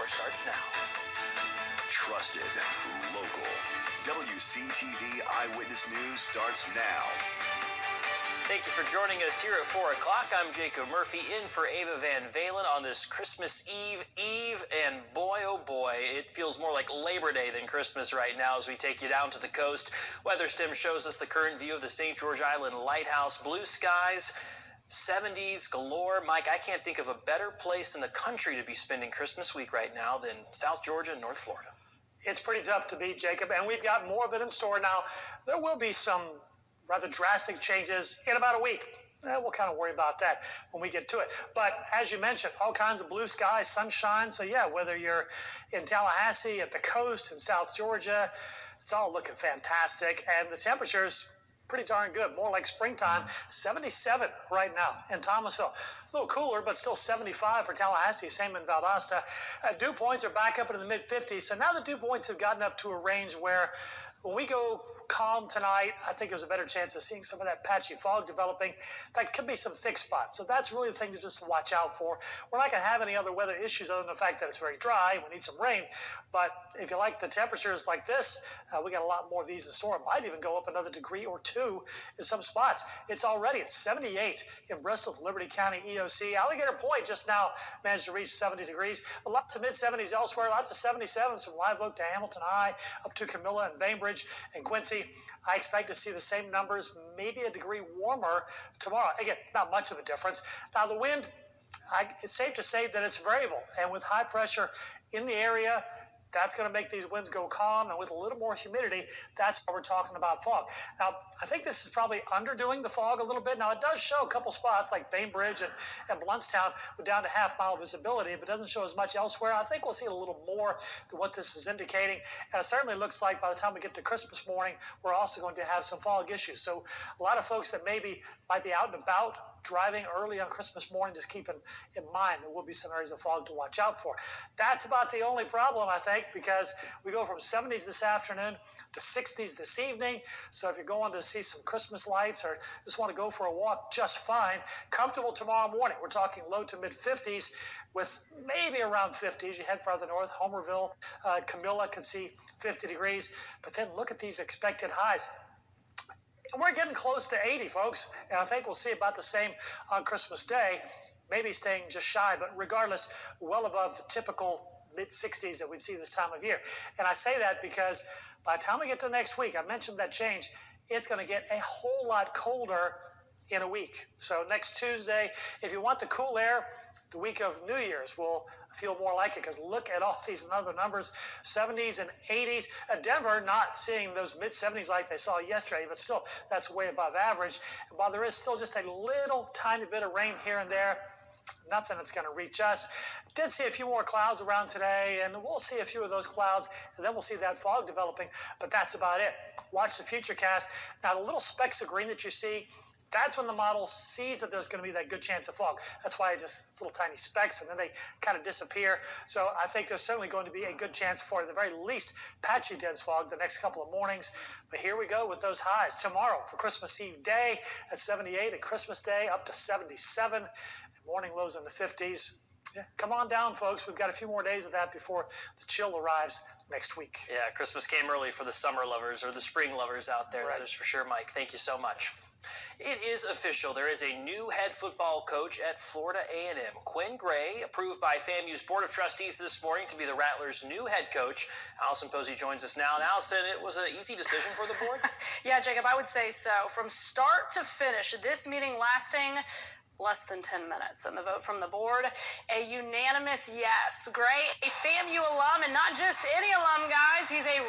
starts now. Trusted, local. WCTV Eyewitness News starts now. Thank you for joining us here at 4 o'clock. I'm Jacob Murphy in for Valen on this Christmas Eve. And boy, oh boy, it feels more like Labor Day than Christmas right now as we take you down to the coast. WeatherStim shows us the current view of the St. George Island Lighthouse. Blue skies, 70s galore. Mike, I can't think of a better place in the country to be spending Christmas week right now than South Georgia and North Florida. It's pretty tough to beat, Jacob, and we've got more of it in store now. There will be some rather drastic changes in about a week. We'll kind of worry about that when we get to it. But as you mentioned, all kinds of blue skies, sunshine. So yeah, whether you're in Tallahassee, at the coast, in South Georgia, it's all looking fantastic. And the temperatures pretty darn good, more like springtime. 77 right now in Thomasville. A little cooler, but still 75 for Tallahassee, same in Valdosta. Dew points are back up into the mid-50s. So now the dew points have gotten up to a range where when we go calm tonight, I think there's a better chance of seeing some of that patchy fog developing. In fact, could be some thick spots. So that's really the thing to just watch out for. We're not going to have any other weather issues other than the fact that it's very dry. We need some rain. But if you like the temperatures like this, we got a lot more of these in store. It might even go up another degree or two in some spots. It's already at 78 in Bristol, Liberty County, EOC. Alligator Point just now managed to reach 70 degrees. Lots of mid-70s elsewhere. Lots of 77s from Live Oak to Hamilton High, up to Camilla and Bainbridge and Quincy. I expect to see the same numbers, maybe a degree warmer tomorrow. Again, not much of a difference. Now the wind, it's safe to say that it's variable, and with high pressure in the area, that's going to make these winds go calm, and with a little more humidity, that's why we're talking about fog. Now, I think this is probably underdoing the fog a little bit. Now, it does show a couple spots like Bainbridge and Bluntstown with down to half-mile visibility, but it doesn't show as much elsewhere. I think we'll see a little more than what this is indicating, and it certainly looks like by the time we get to Christmas morning, we're also going to have some fog issues. So a lot of folks that maybe might be out and about driving early on Christmas morning, just keep in mind there will be some areas of fog to watch out for. That's about the only problem, I think, because we go from 70s this afternoon to 60s this evening. So if you're going to see some Christmas lights or just want to go for a walk, just fine. Comfortable tomorrow morning. We're talking low to mid 50s with maybe around 50s. You head farther north, Homerville, Camilla can see 50 degrees. But then look at these expected highs. And we're getting close to 80, folks, and I think we'll see about the same on Christmas Day, maybe staying just shy, but regardless, well above the typical mid-60s that we'd see this time of year. And I say that because by the time we get to next week, I mentioned that change, it's going to get a whole lot colder in a week. So next Tuesday, if you want the cool air, the week of New Year's will feel more like it, because look at all these other numbers, 70s and 80s. Denver not seeing those mid-70s like they saw yesterday, but still that's way above average. And while there is still just a little tiny bit of rain here and there, nothing that's going to reach us. Did see a few more clouds around today, and we'll see a few of those clouds, and then we'll see that fog developing, but that's about it. Watch the futurecast. Now, the little specks of green that you see, that's when the model sees that there's going to be that good chance of fog. That's why it's little tiny specks, and then they kind of disappear. So I think there's certainly going to be a good chance for, at the very least, patchy dense fog the next couple of mornings. But here we go with those highs. Tomorrow for Christmas Eve day at 78, and Christmas Day up to 77, and morning lows in the 50s. Yeah, come on down, folks. We've got a few more days of that before the chill arrives next week. Yeah, Christmas came early for the summer lovers or the spring lovers out there. Right. That is for sure, Mike. Thank you so much. It is official. There is a new head football coach at Florida A&M. Quinn Gray, approved by FAMU's Board of Trustees this morning to be the Rattlers' new head coach. Allison Posey joins us now. And Allison, it was an easy decision for the board? Yeah, Jacob, I would say so. From start to finish, this meeting lasting less than 10 minutes. And the vote from the board, a unanimous yes. Gray, a FAMU alum, and not just any alum, guys. He's a